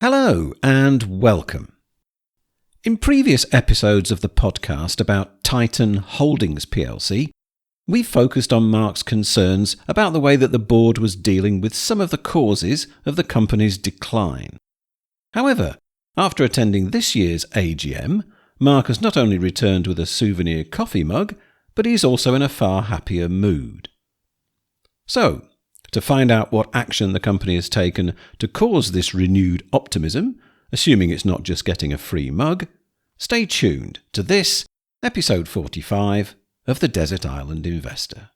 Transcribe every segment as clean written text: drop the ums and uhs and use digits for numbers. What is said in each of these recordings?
Hello and welcome. In previous episodes of the podcast about Titon Holdings PLC, we focused on Mark's concerns about the way that the board was dealing with some of the causes of the company's decline. However, after attending this year's AGM, Mark has not only returned with a souvenir coffee mug, but he's also in a far happier mood. So, to find out what action the company has taken to cause this renewed optimism, assuming it's not just getting a free mug, stay tuned to this, episode 45 of The Desert Island Investor.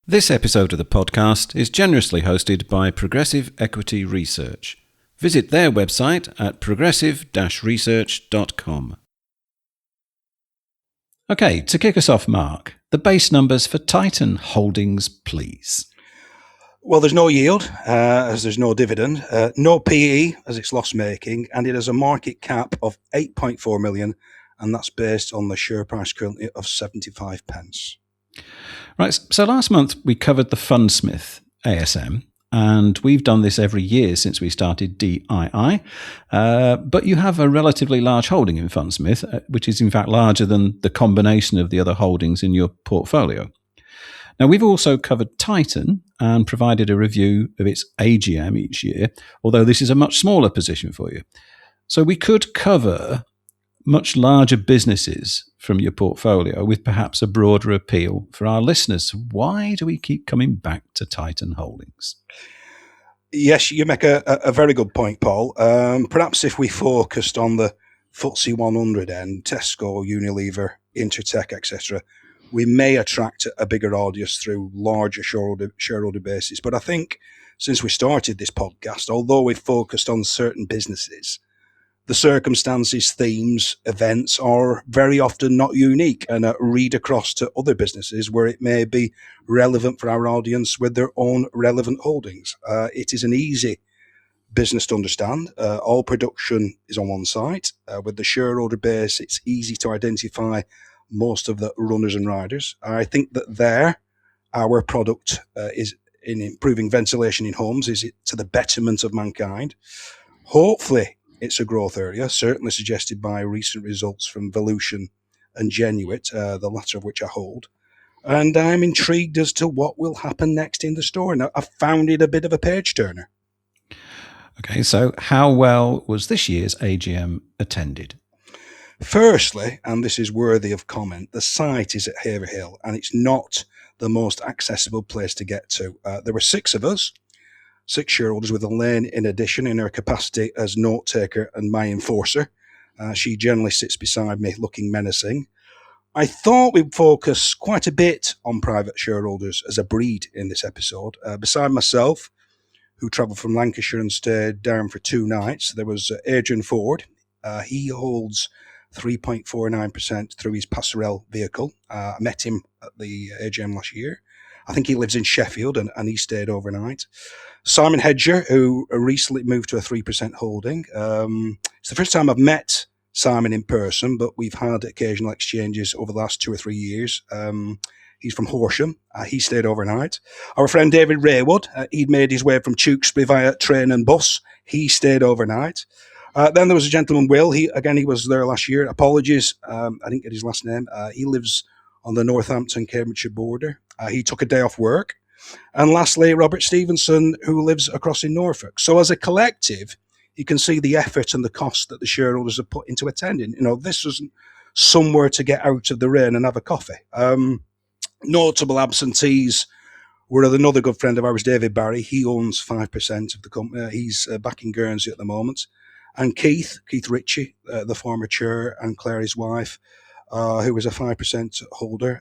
This episode of the podcast is generously hosted by Progressive Equity Research. Visit their website at progressive-research.com. Okay, to kick us off, Mark, the base numbers for Titon Holdings, please. Well, there's no yield, as there's no dividend, no PE, as it's loss-making, and it has a market cap of 8.4 million, and that's based on the share price currently of 75 pence. Right, so last month we covered the Fundsmith ASM, and we've done this every year since we started DII, but you have a relatively large holding in Fundsmith, which is in fact larger than the combination of the other holdings in your portfolio. Now, we've also covered Titon and provided a review of its AGM each year, although this is a much smaller position for you. So we could cover much larger businesses from your portfolio with perhaps a broader appeal for our listeners. Why do we keep coming back to Titon Holdings? Yes, you make a very good point, Paul. Perhaps if we focused on the FTSE 100 end, Tesco, Unilever, Intertech, etc., we may attract a bigger audience through larger shareholder bases. But I think since we started this podcast, although we've focused on certain businesses, the circumstances, themes, events are very often not unique and read across to other businesses where it may be relevant for our audience with their own relevant holdings. It is an easy business to understand. All production is on one site. With the shareholder base, it's easy to identify most of the runners and riders. I think that our product is in improving ventilation in homes, is it to the betterment of mankind. Hopefully, it's a growth area, certainly suggested by recent results from Volution and Genuit, the latter of which I hold. And I'm intrigued as to what will happen next in the store. And I found it a bit of a page turner. Okay, so how well was this year's AGM attended? Firstly, and this is worthy of comment, the site is at Haverhill and it's not the most accessible place to get to. There were 6 of us. 6 shareholders with Elaine in addition in her capacity as note taker and my enforcer. She generally sits beside me looking menacing. I thought we'd focus quite a bit on private shareholders as a breed in this episode. Beside myself, who travelled from Lancashire and stayed down for 2 nights, there was Adrian Ford. He holds 3.49% through his Passerelle vehicle. I met him at the AGM last year. I think he lives in Sheffield and he stayed overnight. Simon Hedger, who recently moved to a 3% holding. It's the first time I've met Simon in person, but we've had occasional exchanges over the last 2 or 3 years. He's from Horsham. He stayed overnight. Our friend David Raywood, he'd made his way from Tewkesbury via train and bus. He stayed overnight. Then there was a gentleman, Will. He was there last year. Apologies, I didn't get his last name. He lives on the Northampton-Cambridgeshire border. He took a day off work. And lastly, Robert Stevenson, who lives across in Norfolk. So as a collective, you can see the effort and the cost that the shareholders have put into attending. You know, this wasn't somewhere to get out of the rain and have a coffee. Notable absentees were another good friend of ours, David Barry. He owns 5% of the company. He's back in Guernsey at the moment. And Keith Ritchie, the former chair, and Claire, his wife, who was a 5% holder.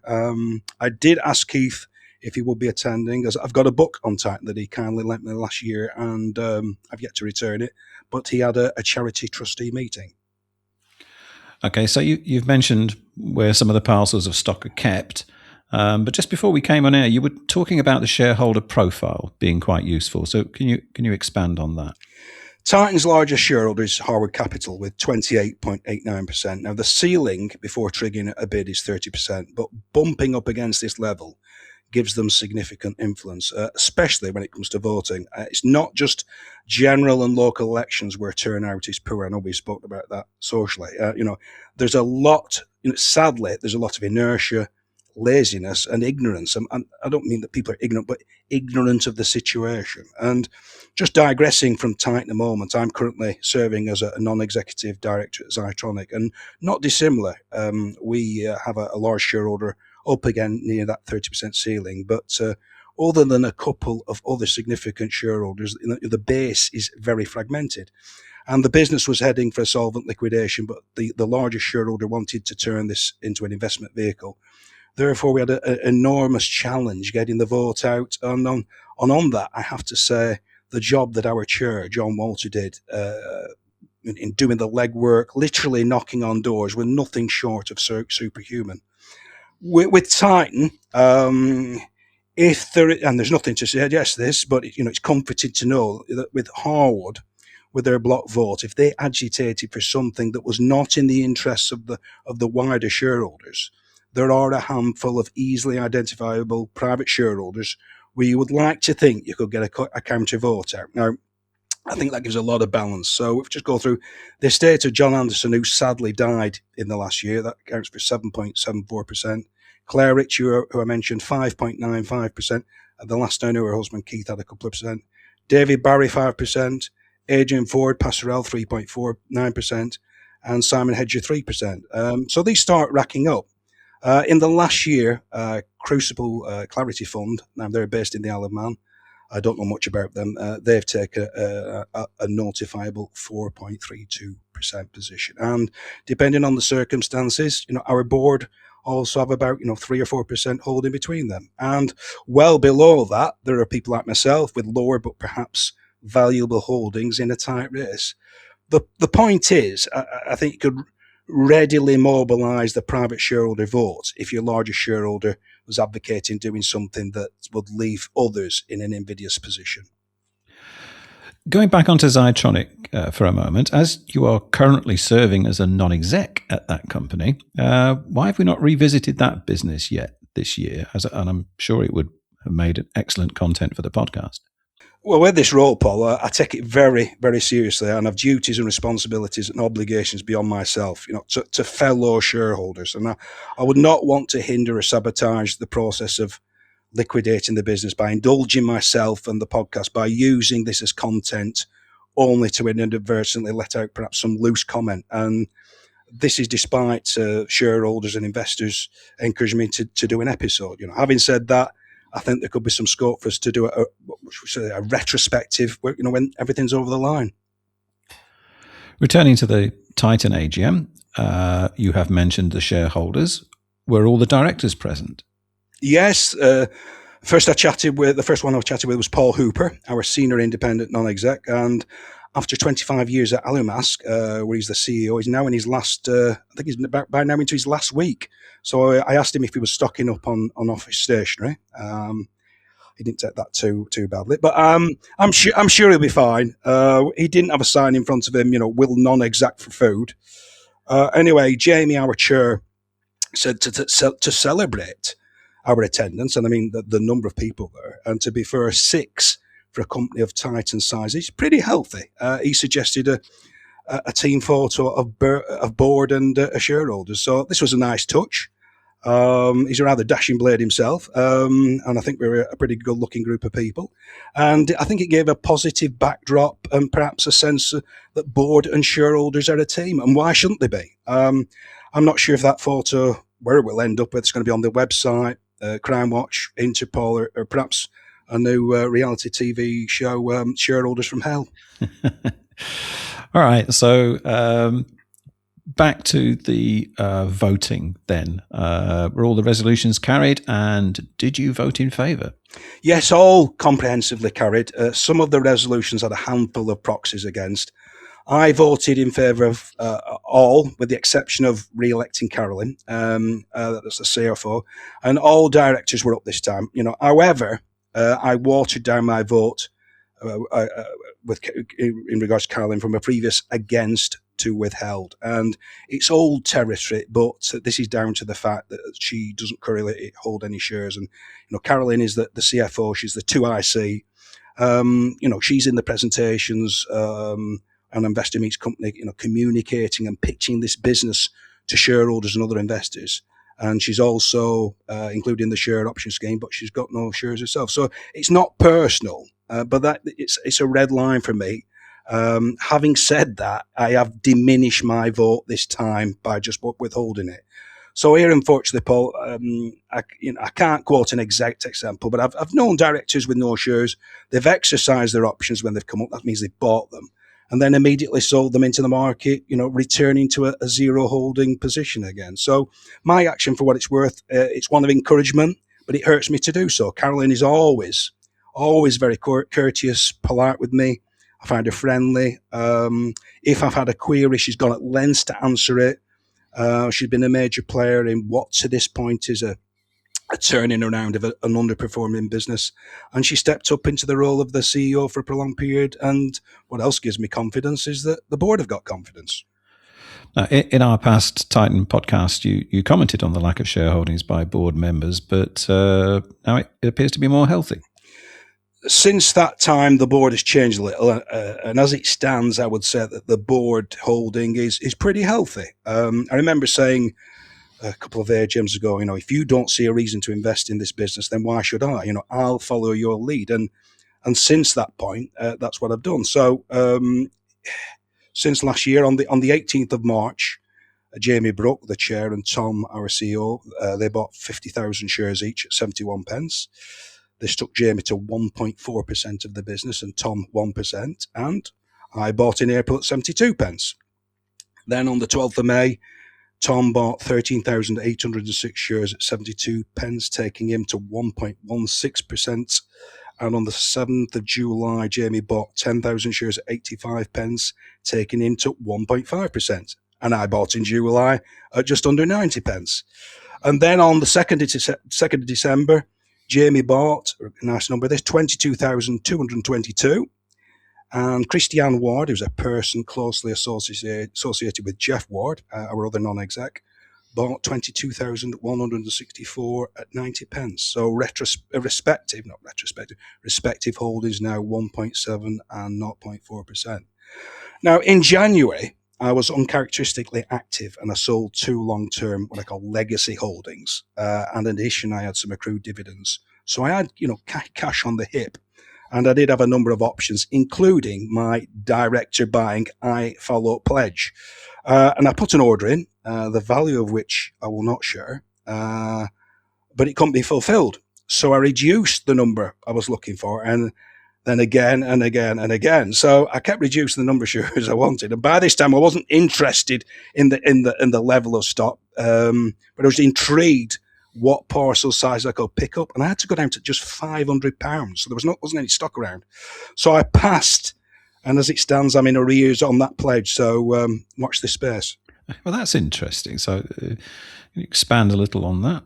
I did ask Keith if he would be attending, as I've got a book on Titan that he kindly lent me last year, and I've yet to return it, but he had a charity trustee meeting. Okay, so you've mentioned where some of the parcels of stock are kept. But just before we came on air, you were talking about the shareholder profile being quite useful. So can you expand on that? Titan's largest shareholder is Harwood Capital with 28.89%. Now, the ceiling before triggering a bid is 30%, but bumping up against this level gives them significant influence, especially when it comes to voting. It's not just general and local elections where turnout is poor. I know we spoke about that socially. There's a lot, sadly, there's a lot of inertia, laziness and ignorance. And I don't mean that people are ignorant, but ignorant of the situation. And just digressing from Titan at the moment, I'm currently serving as a non-executive director at Zytronic, and not dissimilar. We have a large shareholder up again near that 30% ceiling, but other than a couple of other significant shareholders, the base is very fragmented. And the business was heading for a solvent liquidation, but the largest shareholder wanted to turn this into an investment vehicle. Therefore, we had an enormous challenge getting the vote out. And on that, I have to say, the job that our chair, John Walter, did in doing the legwork, literally knocking on doors, were nothing short of superhuman. With Titan, if there, and there's nothing to suggest this, but it's comforting to know that with Harwood, with their block vote, if they agitated for something that was not in the interests of the wider shareholders, there are a handful of easily identifiable private shareholders where you would like to think you could get a counter vote out. Now, I think that gives a lot of balance. So we've just go through the estate of John Anderson, who sadly died in the last year. That accounts for 7.74%. Claire Rich, who I mentioned, 5.95%. And the last I knew, her husband Keith had a couple of percent. David Barry, 5%. Adrian Ford, Passerelle, 3.49%. And Simon Hedger, 3%. So these start racking up. In the last year, Crucible Clarity Fund, now they're based in the Isle of Man. I don't know much about them. They've taken a notifiable 4.32% position. And depending on the circumstances, our board also have about 3 or 4% holding between them. And well below that, there are people like myself with lower but perhaps valuable holdings in a tight race. The point is, I think you could readily mobilise the private shareholder vote if your largest shareholder was advocating doing something that would leave others in an invidious position. Going back onto Zytronic for a moment, as you are currently serving as a non-exec at that company, why have we not revisited that business yet this year? And I'm sure it would have made excellent content for the podcast. Well, with this role, Paul, I take it very, very seriously, and have duties and responsibilities and obligations beyond myself, to fellow shareholders. And I would not want to hinder or sabotage the process of liquidating the business by indulging myself and the podcast by using this as content only to inadvertently let out perhaps some loose comment. And this is despite shareholders and investors encouraging me to do an episode. Having said that, I think there could be some scope for us to do a retrospective, when everything's over the line. Returning to the Titan AGM, you have mentioned the shareholders. Were all the directors present? Yes. The first one I chatted with was Paul Hooper, our senior independent non-exec, and after 25 years at Alumask, where he's the CEO, he's now in his last, I think he's by now into his last week. So I asked him if he was stocking up on office stationery. He didn't take that too badly, but I'm sure he'll be fine. He didn't have a sign in front of him, will non-exec for food. Anyway, Jamie, our chair, said to celebrate our attendance, and I mean the number of people there, and to be fair, 6 for a company of Titan size is pretty healthy. He suggested a team photo of board and shareholders. So this was a nice touch. He's a rather dashing blade himself, and I think we're a pretty good-looking group of people. And I think it gave a positive backdrop and perhaps a sense that board and shareholders are a team, and why shouldn't they be? I'm not sure if that photo, where it will end up, whether it's going to be on the website, Crime Watch, Interpol, or perhaps a new reality TV show, Shareholders from Hell. All right, so back to the voting then. Were all the resolutions carried, and did you vote in favour? Yes, all comprehensively carried. Some of the resolutions had a handful of proxies against. I voted in favour of all, with the exception of re-electing Carolyn, that's the CFO, and all directors were up this time. However, I watered down my vote in regards to Carolyn from a previous against to withheld, and it's old territory, but this is down to the fact that she doesn't currently hold any shares, and Carolyn is the CFO. She's the 2IC. She's in the presentations and Investor Meets Company, communicating and pitching this business to shareholders and other investors. And she's also included in the share option scheme, but she's got no shares herself. So it's not personal, but that it's a red line for me. Having said that, I have diminished my vote this time by just withholding it. So here, unfortunately, Paul, I can't quote an exact example, but I've known directors with no shares. They've exercised their options when they've come up. That means they've bought them and then immediately sold them into the market, returning to a zero holding position again. So my action, for what it's worth, it's one of encouragement, but it hurts me to do so. Caroline is always very courteous, polite with me. I find her friendly. If I've had a query, she's gone at lengths to answer it. She's been a major player in what to this point is a turning around of an underperforming business, and she stepped up into the role of the CEO for a prolonged period. And what else gives me confidence is that the board have got confidence. In our past Titan podcast, you commented on the lack of shareholdings by board members, but now it appears to be more healthy. Since that time, the board has changed a little, and as it stands, I would say that the board holding is pretty healthy. I remember saying a couple of AGMs ago, if you don't see a reason to invest in this business, then why should I? I'll follow your lead. And since that point, that's what I've done. So since last year, on the 18th of March, Jamie Brooke, the chair, and Tom, our CEO, they bought 50,000 shares each at 71 pence. This took Jamie to 1.4% of the business and Tom 1%. And I bought in April at 72 pence. Then on the 12th of May, Tom bought 13,806 shares at 72 pence, taking him to 1.16%. And on the 7th of July, Jamie bought 10,000 shares at 85 pence, taking him to 1.5%. And I bought in July at just under 90 pence. And then on the 2nd of December, Jamie bought, a nice number this, 22,222. And Christiane Ward, who's a person closely associated with Jeff Ward, our other non-exec, bought 22,164 at 90 pence. So respective holdings now 1.7 and 0.4%. Now, in January, I was uncharacteristically active and I sold 2 long-term, what I call legacy holdings. And in addition, I had some accrued dividends. So I had, cash on the hip. And I did have a number of options, including my director buying I follow pledge. And I put an order in, the value of which I will not share, but it couldn't be fulfilled. So I reduced the number I was looking for, and then again and again and again. So I kept reducing the number of shares I wanted. And by this time, I wasn't interested in the level of stock, but I was intrigued what parcel size I could pick up, and I had to go down to just £500. So there wasn't any stock around. So I passed, and as it stands, I'm in arrears on that pledge. So watch this space. Well, that's interesting. So can you expand a little on that?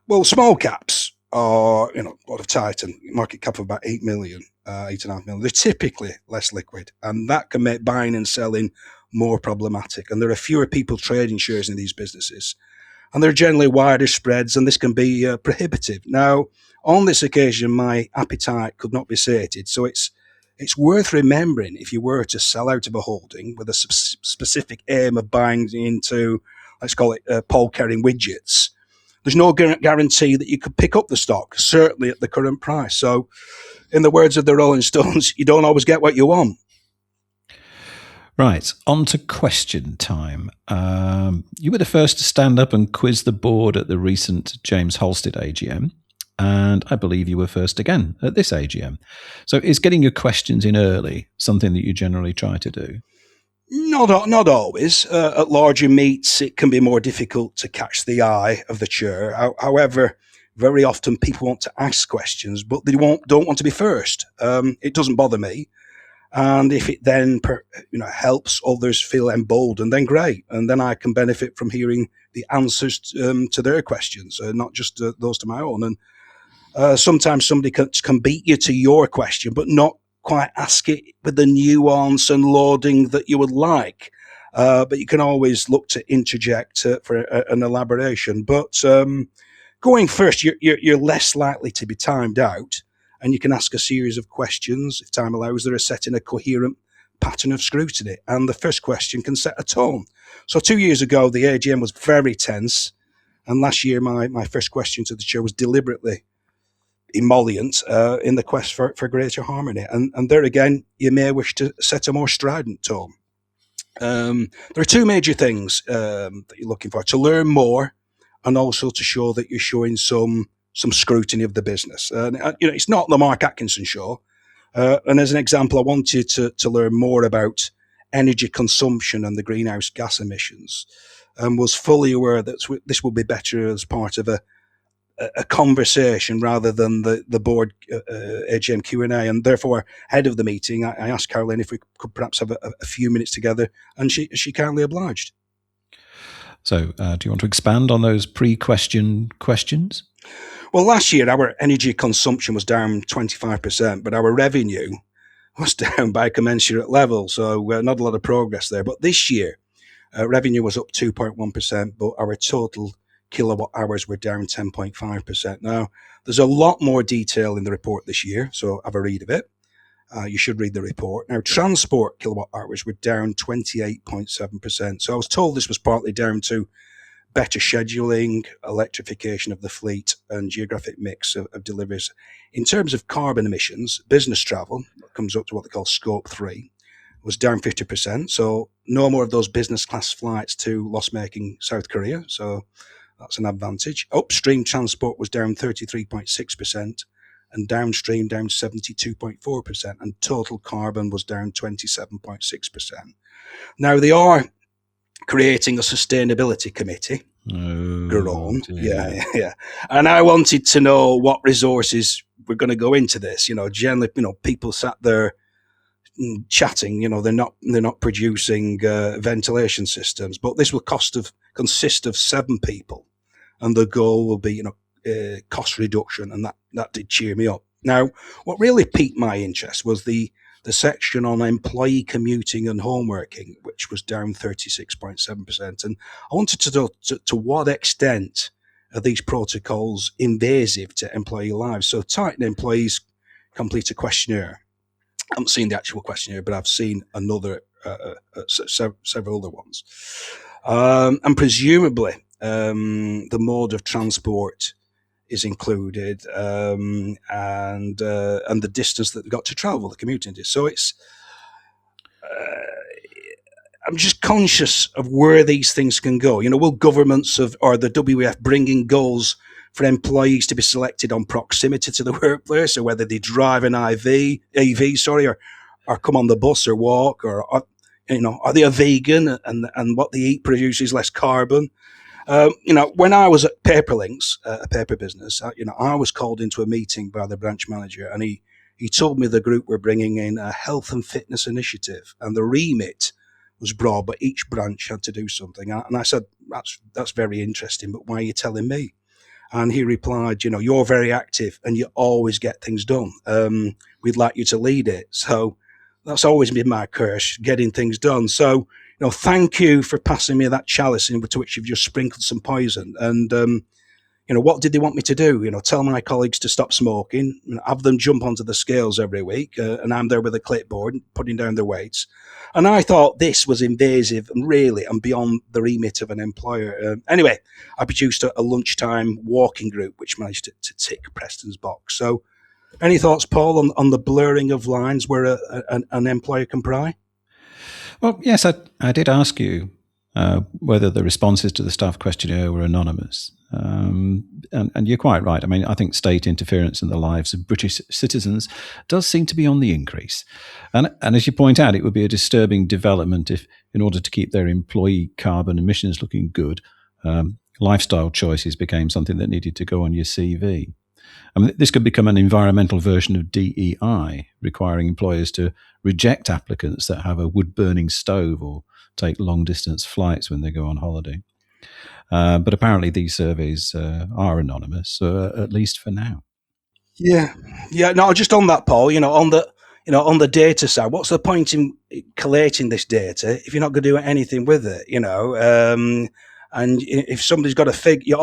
Well, small caps are, what of Titan, market cap of about 8 million, 8.5 million. They're typically less liquid, and that can make buying and selling more problematic. And there are fewer people trading shares in these businesses. And there are generally wider spreads, and this can be prohibitive. Now, on this occasion, my appetite could not be sated. So it's worth remembering, if you were to sell out of a holding with a specific aim of buying into, let's call it Paul Kerin widgets, there's no guarantee that you could pick up the stock, certainly at the current price. So in the words of the Rolling Stones, you don't always get what you want. Right, on to question time. You were the first to stand up and quiz the board at the recent James Holstead AGM, and I believe you were first again at this AGM. So is getting your questions in early something that you generally try to do? Not always. At larger meets, it can be more difficult to catch the eye of the chair. However, very often people want to ask questions, but they don't want to be first. It doesn't bother me. And if it then helps others feel emboldened, then great. And then I can benefit from hearing the answers to their questions, not just those to my own. And sometimes somebody can beat you to your question, but not quite ask it with the nuance and lauding that you would like. But you can always look to interject for an elaboration. But going first, you're less likely to be timed out, and you can ask a series of questions, if time allows, that are set in a coherent pattern of scrutiny. And the first question can set a tone. So 2 years ago, the AGM was very tense. And last year, my first question to the chair was deliberately emollient in the quest for greater harmony. And there again, you may wish to set a more strident tone. There are two major things that you're looking for: to learn more, and also to show that you're showing some scrutiny of the business. It's not the Mark Atkinson show. And as an example, I wanted to learn more about energy consumption and the greenhouse gas emissions, and was fully aware that this will be better as part of a conversation rather than the board AGM Q&A. And therefore, ahead of the meeting, I asked Caroline if we could perhaps have a few minutes together, and she kindly obliged. So do you want to expand on those pre-question questions? Well, last year, our energy consumption was down 25%, but our revenue was down by a commensurate level. So not a lot of progress there. But this year, revenue was up 2.1%, but our total kilowatt hours were down 10.5%. Now, there's a lot more detail in the report this year, so have a read of it. You should read the report. Now, transport kilowatt hours were down 28.7%. So I was told this was partly down to better scheduling, electrification of the fleet, and geographic mix of deliveries. In terms of carbon emissions, business travel comes up to what they call Scope 3, was down 50%. So no more of those business class flights to loss-making South Korea. So that's an advantage. Upstream transport was down 33.6%, and downstream down 72.4%, and total carbon was down 27.6%. Now, they are creating a sustainability committee. Yeah. And I wanted to know what resources were going to go into this. Generally, people sat there chatting. They're not producing ventilation systems, but this will consist of 7 people, and the goal will be cost reduction, and that did cheer me up. Now, what really piqued my interest was the section on employee commuting and home working, which was down 36.7%. And I wanted to know to what extent are these protocols invasive to employee lives. So Titon employees complete a questionnaire. I haven't seen the actual questionnaire, but I've seen several other ones. And presumably the mode of transport is included, and the distance that they've got to travel, the commuting distance. So it's, I'm just conscious of where these things can go. Will governments or the WEF bringing goals for employees to be selected on proximity to the workplace, or whether they drive an EV, or come on the bus or walk, or are they a vegan, and what they eat produces less carbon. When I was at Paperlinks, a paper business, I was called into a meeting by the branch manager, and he told me the group were bringing in a health and fitness initiative, and the remit was broad, but each branch had to do something. And I said, that's very interesting, but why are you telling me? And he replied, you're very active and you always get things done. We'd like you to lead it. So that's always been my curse, getting things done. So, thank you for passing me that chalice into which you've just sprinkled some poison. And, what did they want me to do? Tell my colleagues to stop smoking, have them jump onto the scales every week, and I'm there with a clipboard putting down their weights. And I thought this was invasive and beyond the remit of an employer. Anyway, I produced a lunchtime walking group, which managed to tick Preston's box. So any thoughts, Paul, on the blurring of lines where an employer can pry? Well, yes, I did ask you whether the responses to the staff questionnaire were anonymous. And you're quite right. I mean, I think state interference in the lives of British citizens does seem to be on the increase. And as you point out, it would be a disturbing development if, in order to keep their employee carbon emissions looking good, lifestyle choices became something that needed to go on your CV. I mean, this could become an environmental version of DEI, requiring employers to reject applicants that have a wood-burning stove or take long-distance flights when they go on holiday. But apparently these surveys are anonymous, at least for now. Yeah. No, just on that, Paul. On the data side, what's the point in collating this data if you're not going to do anything with it? And if somebody's got a figure,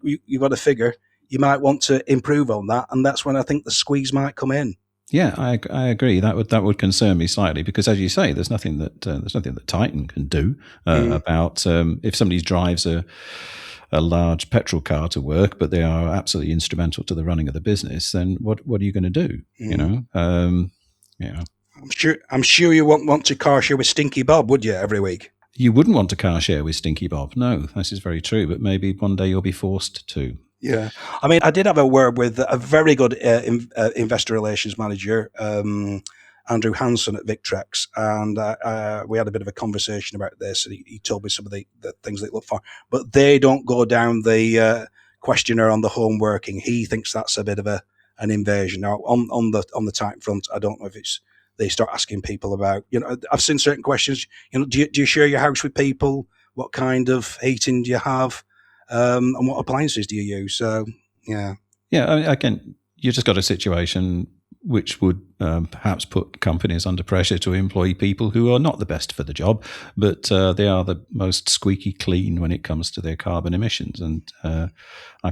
you've got a figure. You might want to improve on that, and that's when I think the squeeze might come in. Yeah, I agree. That would concern me slightly because, as you say, there's nothing that Titon can do about if somebody drives a large petrol car to work, but they are absolutely instrumental to the running of the business. Then what are you going to do? I'm sure you won't want to car share with Stinky Bob, would you? Every week. You wouldn't want to car share with Stinky Bob. No, this is very true. But maybe one day you'll be forced to. Yeah. I mean, I did have a word with a very good investor relations manager, Andrew Hanson at Victrex, and we had a bit of a conversation about this, and he told me some of the things they look for. But they don't go down the questionnaire on the home working. He thinks that's a bit of an invasion. Now, on the Titan front, I don't know if they start asking people about, I've seen certain questions, do you share your house with people? What kind of heating do you have? And what appliances do you use? So, yeah. Yeah, I mean, again, you just got a situation which would perhaps put companies under pressure to employ people who are not the best for the job, but they are the most squeaky clean when it comes to their carbon emissions. And I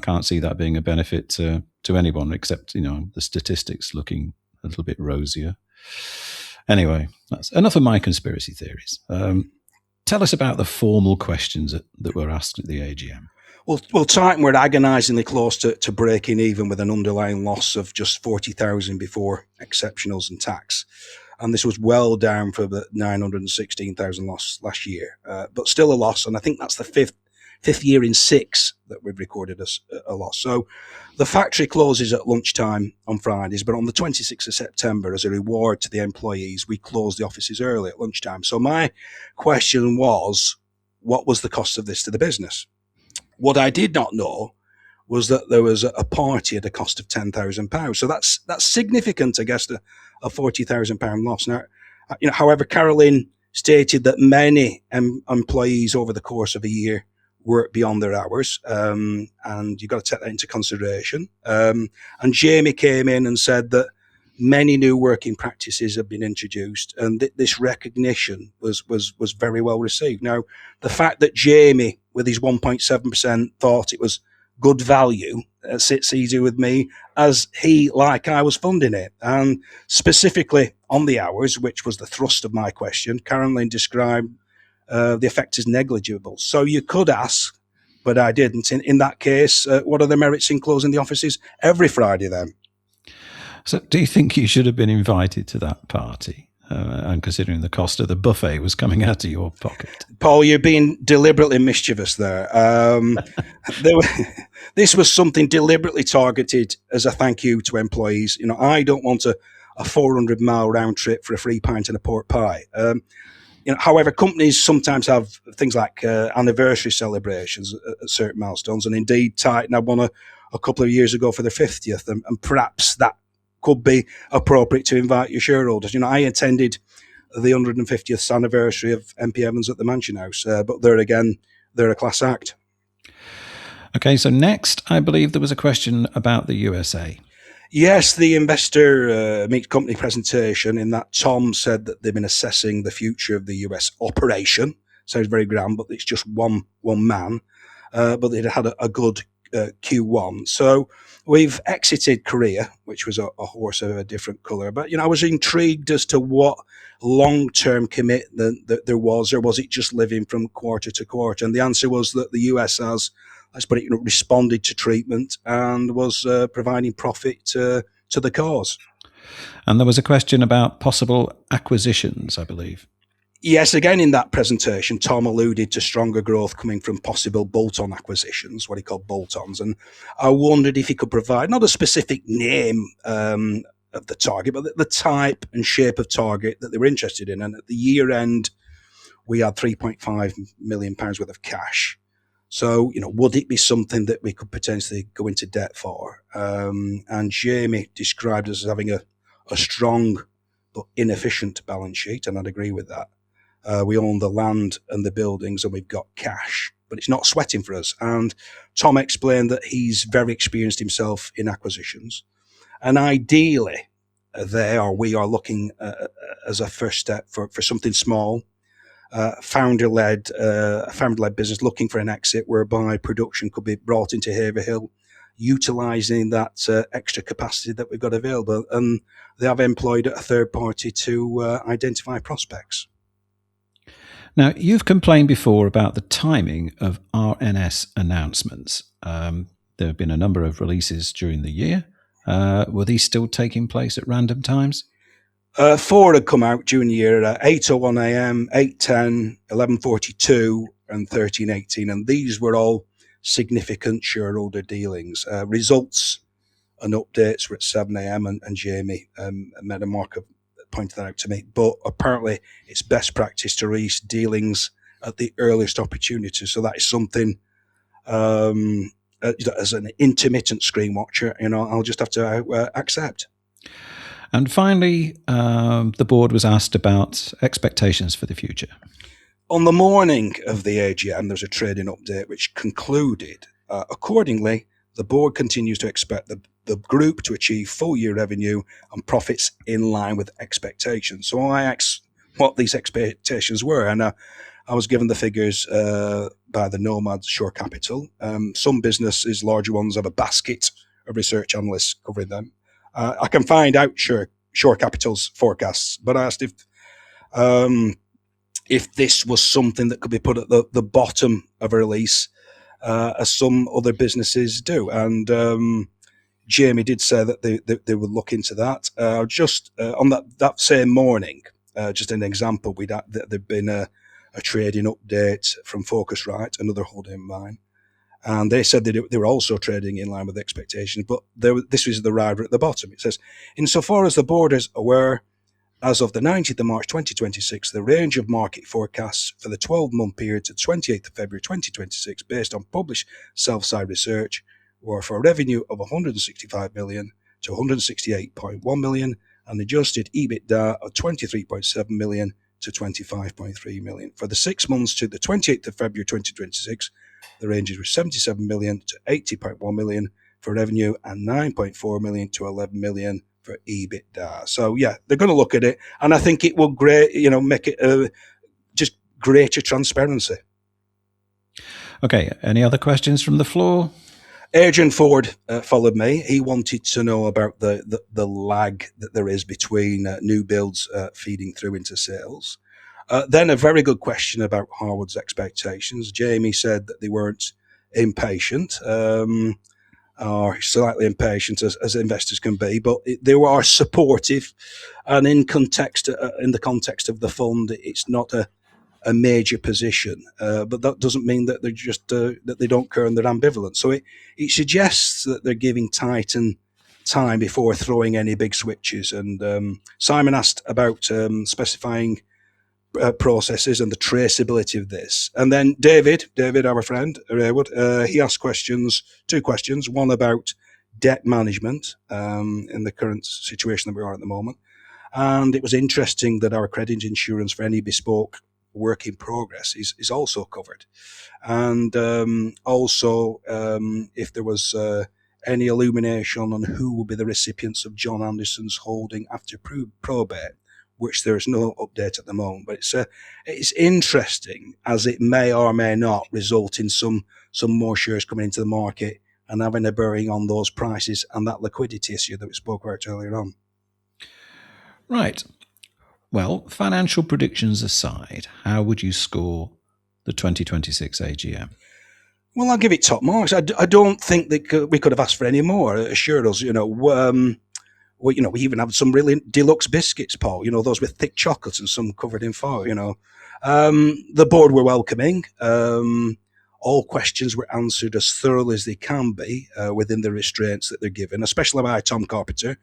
can't see that being a benefit to anyone except, the statistics looking a little bit rosier. Anyway, that's enough of my conspiracy theories. Tell us about the formal questions that were asked at the AGM. Well, Titan were agonisingly close to breaking even with an underlying loss of just 40,000 before exceptionals and tax. And this was well down from the 916,000 loss last year, but still a loss. And I think that's the fifth year in 6 that we've recorded a loss. So the factory closes at lunchtime on Fridays, but on the 26th of September, as a reward to the employees, we closed the offices early at lunchtime. So my question was, what was the cost of this to the business? What I did not know was that there was a party at a cost of £10,000. So that's significant, I guess, a £40,000 loss. Now, however, Carolyn stated that many employees over the course of a year work beyond their hours, and you've got to take that into consideration. And Jamie came in and said that many new working practices have been introduced, and this recognition was very well received. Now, the fact that Jamie, with his 1.7%, thought it was good value sits easy with me, as he, like I, was funding it. And specifically on the hours, which was the thrust of my question, Caroline described the effect as negligible. So you could ask, but I didn't. In that case, what are the merits in closing the offices every Friday then? So do you think you should have been invited to that party? And considering the cost of the buffet was coming out of your pocket. Paul, you're being deliberately mischievous there. This was something deliberately targeted as a thank you to employees. I don't want a 400-mile round trip for a free pint and a pork pie. However, companies sometimes have things like anniversary celebrations at certain milestones, and indeed Titan had one a couple of years ago for their 50th, and perhaps that could be appropriate to invite your shareholders. I attended the 150th anniversary of MP Evans at the Mansion House, but there again, they're a class act. Okay, so next, I believe there was a question about the USA. Yes, the investor meet company presentation, in that Tom said that they've been assessing the future of the US operation. Sounds very grand, but it's just one man. But they'd had a good Q1. So we've exited Korea, which was a horse of a different colour. But, I was intrigued as to what long-term commitment that there was, or was it just living from quarter to quarter? And the answer was that the US has, let's put it, responded to treatment and was providing profit to the cause. And there was a question about possible acquisitions, I believe. Yes, again, in that presentation, Tom alluded to stronger growth coming from possible bolt-on acquisitions, what he called bolt-ons. And I wondered if he could provide not a specific name of the target, but the type and shape of target that they were interested in. And at the year end, we had £3.5 million worth of cash. So, would it be something that we could potentially go into debt for? And Jamie described us as having a strong but inefficient balance sheet, and I'd agree with that. We own the land and the buildings, and we've got cash, but it's not sweating for us. And Tom explained that he's very experienced himself in acquisitions, and ideally, we are looking as a first step for something small, founder-led business looking for an exit whereby production could be brought into Haverhill, utilising that extra capacity that we've got available. And they have employed a third party to identify prospects. Now, you've complained before about the timing of RNS announcements. There have been a number of releases during the year. Were these still taking place at random times? 4 had come out during the year at 8:01 a.m., 8:10, 11:42, and 13:18, and these were all significant shareholder dealings. Results and updates were at 7 a.m., and Jamie made a mark of pointed that out to me. But apparently, it's best practice to release dealings at the earliest opportunity. So that is something. As an intermittent screen watcher, I'll just have to accept. And finally, the board was asked about expectations for the future. On the morning of the AGM, there's a trading update which concluded, accordingly, the board continues to expect the group to achieve full-year revenue and profits in line with expectations. So I asked what these expectations were, and I was given the figures by the Nomad Shore Capital. Some businesses, larger ones, have a basket of research analysts covering them. I can find out Shore Capital's forecasts, but I asked if this was something that could be put at the bottom of a release, as some other businesses do. And Jamie did say that they would look into that. Just on that same morning, just an example, there'd been a trading update from Focusrite, another holding of mine. And they said that they were also trading in line with expectations, but this was the rider at the bottom. It says, insofar as the board is aware, as of the 19th of March 2026, the range of market forecasts for the 12-month period to 28th of February 2026, based on published sell-side research, were for revenue of 165 million to 168.1 million and adjusted EBITDA of 23.7 million to 25.3 million. For the 6 months to the 28th of February 2026, the ranges were 77 million to 80.1 million for revenue and 9.4 million to 11 million for EBITDA. So yeah, they're going to look at it, and I think it will make it just greater transparency. Okay, any other questions from the floor? Adrian Ford followed me. He wanted to know about the lag that there is between new builds feeding through into sales. Then a very good question about Harwood's expectations. Jamie said that they weren't impatient, or slightly impatient as investors can be, but they are supportive. And in the context of the fund, it's not a major position, but that doesn't mean that they're just that they don't care and they're ambivalent. So it suggests that they're giving Titan time before throwing any big switches. And Simon asked about specifying processes and the traceability of this. And then David, our friend, he asked two questions, one about debt management in the current situation that we are at the moment. And it was interesting that our credit insurance for any bespoke work in progress is also covered. And also if there was any illumination on who will be the recipients of John Anderson's holding after probate, which there is no update at the moment. But it's interesting, as it may or may not result in some more shares coming into the market and having a bearing on those prices and that liquidity issue that we spoke about earlier on. Right. Well, financial predictions aside, how would you score the 2026 AGM? Well, I'll give it top marks. I don't think that we could have asked for any more. Assured us, we even have some really deluxe biscuits, Paul. Those with thick chocolate and some covered in foil. The board were welcoming. All questions were answered as thoroughly as they can be within the restraints that they're given, especially by Tom Carpenter,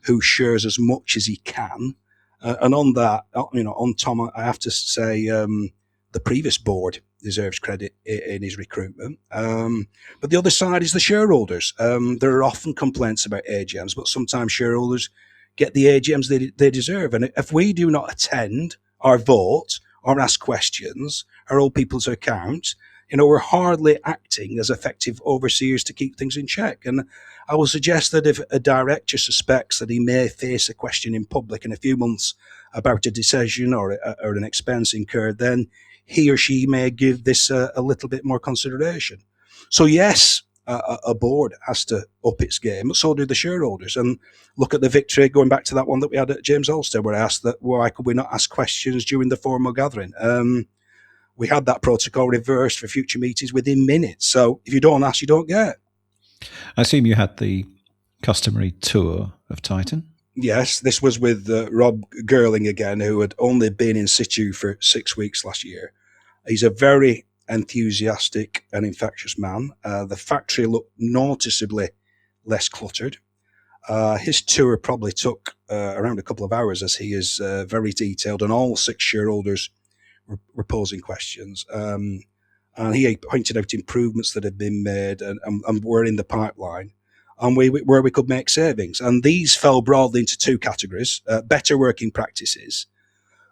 who shares as much as he can. And on that, on Tom, I have to say the previous board, deserves credit in his recruitment. But the other side is the shareholders. There are often complaints about AGMs, but sometimes shareholders get the AGMs they deserve. And if we do not attend or vote or ask questions or hold people to account, we're hardly acting as effective overseers to keep things in check. And I will suggest that if a director suspects that he may face a question in public in a few months about a decision or an expense incurred, then he or she may give this a little bit more consideration. So yes, a board has to up its game, but so do the shareholders. And look at the victory, going back to that one that we had at James Ulster, where I asked that why could we not ask questions during the formal gathering? We had that protocol reversed for future meetings within minutes. So if you don't ask, you don't get. I assume you had the customary tour of Titon? Yes, this was with Rob Girling again, who had only been in situ for 6 weeks last year. He's a very enthusiastic and infectious man. The factory looked noticeably less cluttered. His tour probably took around a couple of hours, as he is very detailed, and all 6 shareholders were posing questions. And he pointed out improvements that had been made and were in the pipeline, and where we could make savings. And these fell broadly into 2 categories: better working practices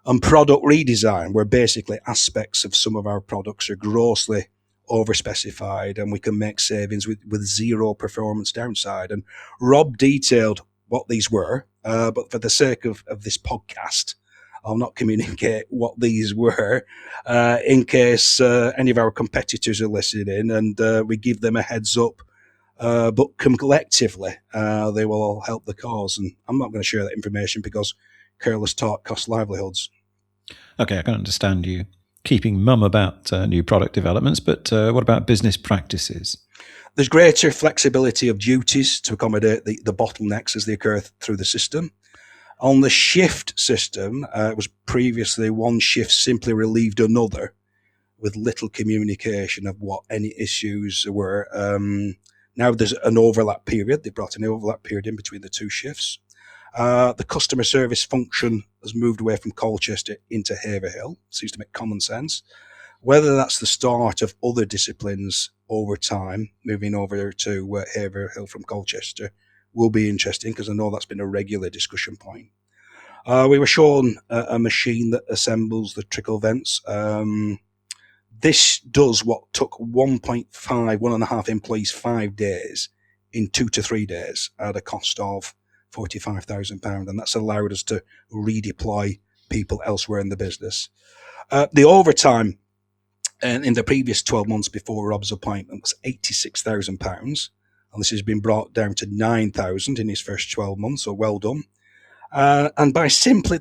and product redesign, where basically aspects of some of our products are grossly overspecified and we can make savings with zero performance downside. And Rob detailed what these were, but for the sake of this podcast, I'll not communicate what these were in case any of our competitors are listening, and we give them a heads up. But collectively, they will all help the cause. And I'm not going to share that information because careless talk costs livelihoods. Okay, I can understand you keeping mum about new product developments, but what about business practices? There's greater flexibility of duties to accommodate the bottlenecks as they occur through the system. On the shift system, it was previously one shift simply relieved another with little communication of what any issues were. Now there's an overlap period. They brought an overlap period in between the 2 shifts. The customer service function has moved away from Colchester into Haverhill. Seems to make common sense. Whether that's the start of other disciplines over time, moving over to Haverhill from Colchester, will be interesting, because I know that's been a regular discussion point. We were shown a machine that assembles the trickle vents. This does what took 1.5 employees 5 days in 2 to 3 days at a cost of £45,000, and that's allowed us to redeploy people elsewhere in the business. The overtime in the previous 12 months before Rob's appointment was £86,000, and this has been brought down to £9,000 in his first 12 months, so well done. And by simply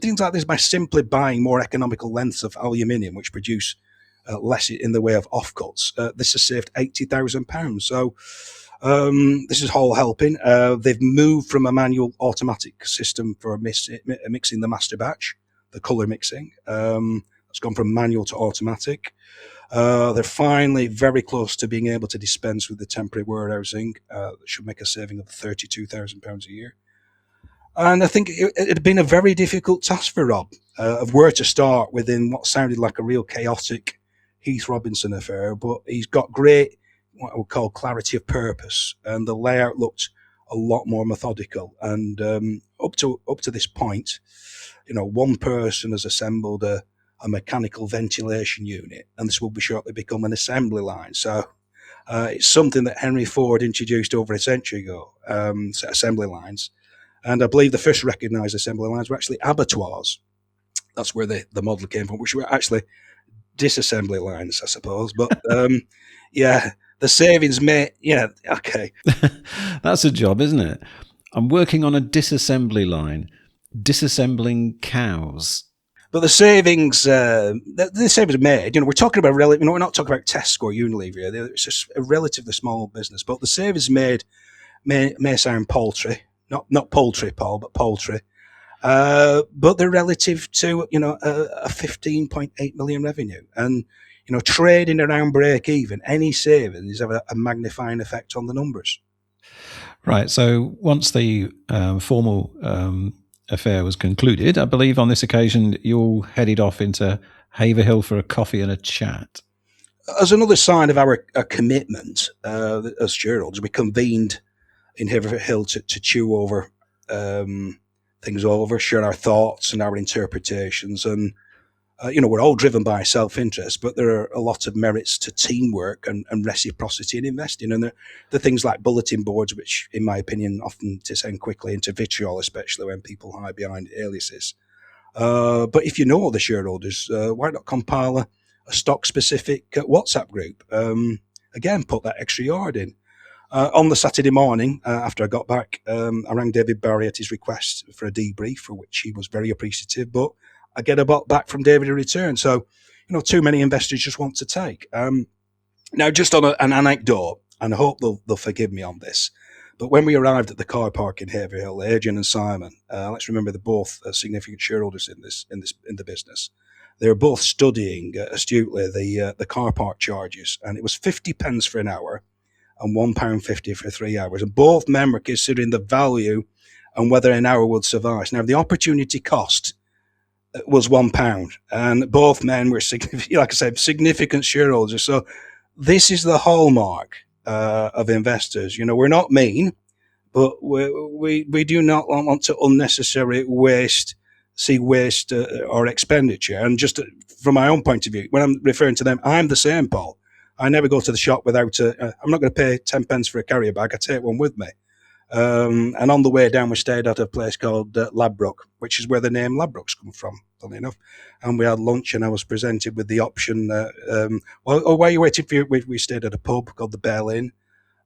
buying more economical lengths of aluminium, which produce less in the way of offcuts, this has saved £80,000. So this is all helping. They've moved from a manual automatic system for mixing the master batch, the colour mixing. It's gone from manual to automatic. They're finally very close to being able to dispense with the temporary warehousing. That should make a saving of £32,000 a year. And I think it had been a very difficult task for Rob of where to start within what sounded like a real chaotic Heath Robinson affair, but he's got great, what I would call, clarity of purpose, and the layout looked a lot more methodical. And up to this point, one person has assembled a mechanical ventilation unit, and this will be shortly become an assembly line. So it's something that Henry Ford introduced over a century ago, assembly lines. And I believe the first recognised assembly lines were actually abattoirs. That's where the model came from, which were actually disassembly lines, I suppose. But yeah, the savings okay. That's a job, isn't it? I'm working on a disassembly line, disassembling cows. But the savings made, we're talking about we're not talking about Tesco or Unilever here. It's just a relatively small business. But the savings made may sound paltry. Not poultry, Paul, but poultry. But they're relative to, a 15.8 million revenue. And, trading around break even, any savings have a magnifying effect on the numbers. Right. So once the formal affair was concluded, I believe on this occasion you all headed off into Haverhill for a coffee and a chat. As another sign of our commitment as shareholders, we convened in Haverhill to chew over things over, share our thoughts and our interpretations. And, we're all driven by self-interest, but there are a lot of merits to teamwork and reciprocity in investing. And there are things like bulletin boards, which, in my opinion, often descend quickly into vitriol, especially when people hide behind aliases. But if you know the shareholders, why not compile a stock-specific WhatsApp group? Again, put that extra yard in. On the Saturday morning, after I got back, I rang David Barry at his request for a debrief, for which he was very appreciative. But I get a bot back from David in return. So, too many investors just want to take. Now, just on an anecdote, and I hope they'll forgive me on this, but when we arrived at the car park in Haverhill, Adrian and Simon, let's remember they're both significant shareholders in the business. They were both studying astutely the car park charges, and it was 50 pence for an hour and £1.50 for 3 hours. And both men were considering the value and whether an hour would suffice. Now, the opportunity cost was £1, and both men were, like I said, significant shareholders. So this is the hallmark of investors. We're not mean, but we do not want to unnecessarily waste or expenditure. And just from my own point of view, when I'm referring to them, I'm the same, Paul. I never go to the shop without I'm not going to pay 10 pence for a carrier bag. I take one with me. And on the way down, we stayed at a place called Ladbroke, which is where the name Ladbroke's come from, funny enough. And we had lunch, and I was presented with the option. While you waited for we stayed at a pub called the Bell Inn.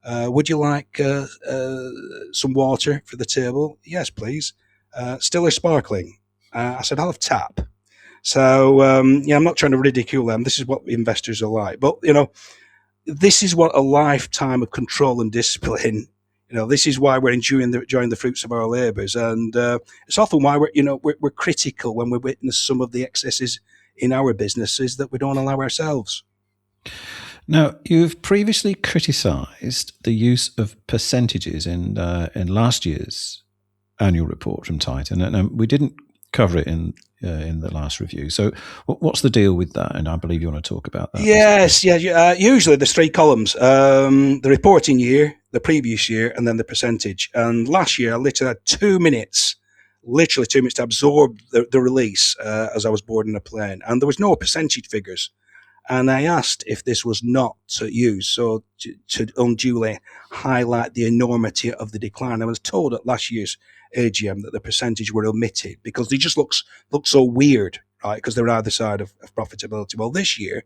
Would you like some water for the table? Yes, please. Still or sparkling? I said, I'll have tap. So, I'm not trying to ridicule them. This is what investors are like. But, this is what a lifetime of control and discipline, this is why we're enjoying the fruits of our labours. And it's often why we're critical when we witness some of the excesses in our businesses that we don't allow ourselves. Now, you've previously criticised the use of percentages in last year's annual report from Titon, and we didn't cover it in the last review. So what's the deal with that? And I believe you want to talk about that. Yes. Usually there's 3 columns, the reporting year, the previous year, and then the percentage. And last year I literally had 2 minutes to absorb the release as I was boarding a plane. And there was no percentage figures. And I asked if this was not used, so to unduly highlight the enormity of the decline. I was told at last year's AGM that the percentage were omitted because they just look so weird, right? Because they're either side of profitability. Well, this year,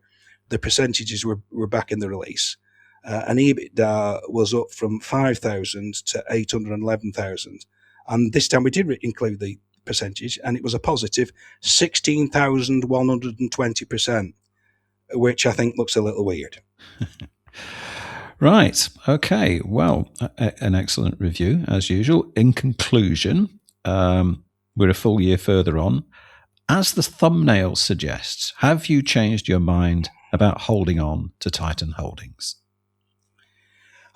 the percentages were back in the release. And EBITDA was up from 5,000 to 811,000. And this time we did include the percentage, and it was a positive 16,120%. Which I think looks a little weird. Right. Okay. Well, an excellent review, as usual. In conclusion, we're a full year further on. As the thumbnail suggests, have you changed your mind about holding on to Titon Holdings?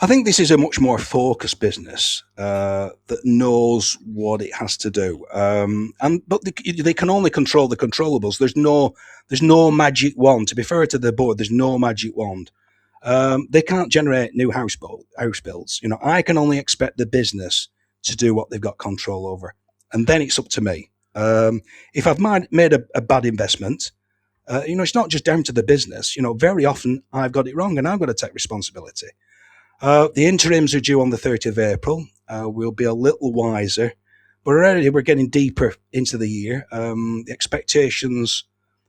I think this is a much more focused business that knows what it has to do, but they can only control the controllables. There's no magic wand. To be fair to the board, there's no magic wand. They can't generate new house builds. I can only expect the business to do what they've got control over, and then it's up to me. If I've made a bad investment, it's not just down to the business. Very often I've got it wrong, and I've got to take responsibility. The interims are due on the 30th of April. We'll be a little wiser, but already we're getting deeper into the year. The expectations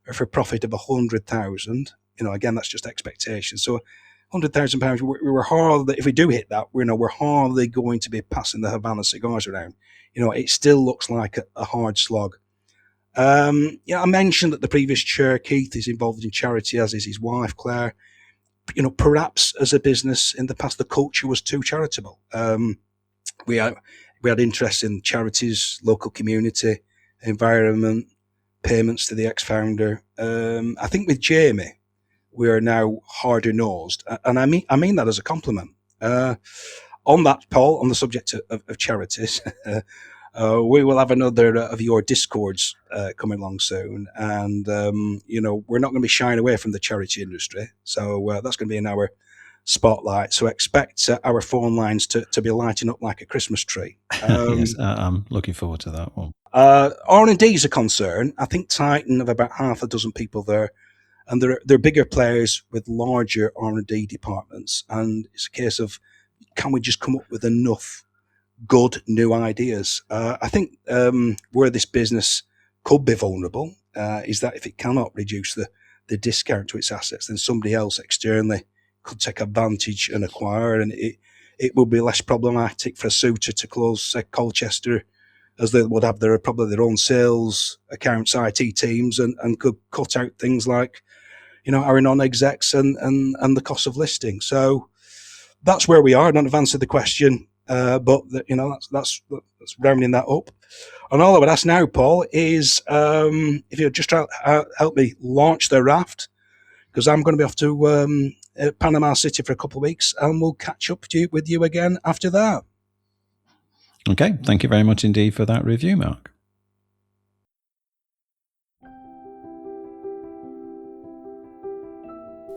are for profit of 100,000. Again, that's just expectations. So £100,000, we're hardly, if we do hit that, we're hardly going to be passing the Havana cigars around. It still looks like a hard slog. I mentioned that the previous chair, Keith, is involved in charity, as is his wife, Claire. Perhaps as a business in the past, the culture was too charitable. We had interest in charities, local community, environment, payments to the ex-founder. I think with Jamie, we are now harder nosed, and I mean that as a compliment. On that, Paul, on the subject of charities, We will have another of your Discords coming along soon. And, we're not going to be shying away from the charity industry. So that's going to be in our spotlight. So expect our phone lines to be lighting up like a Christmas tree. Yes, I'm looking forward to that one. R&D is a concern. I think Titon have about half a dozen people there. And they're bigger players with larger R&D departments. And it's a case of, can we just come up with enough good new ideas? I think where this business could be vulnerable is that if it cannot reduce the discount to its assets, then somebody else externally could take advantage and acquire, and it will be less problematic for a suitor to close, say, Colchester, as they would have probably their own sales, accounts, IT teams, and could cut out things like, our non-execs and the cost of listing. So that's where we are. I don't have answered the question, but that's rounding that up. And all I would ask now, Paul, is if you'd just help me launch the raft, because I'm going to be off to Panama City for a couple of weeks, and we'll catch up with you again after that. Okay, thank you very much indeed for that review, Mark.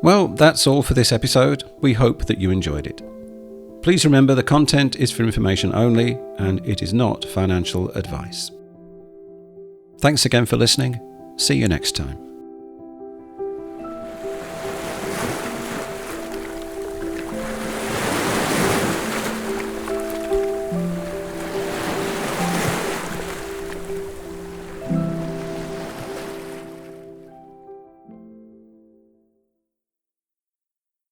Well, that's all for this episode. We hope that you enjoyed it. Please remember the content is for information only and it is not financial advice. Thanks again for listening. See you next time.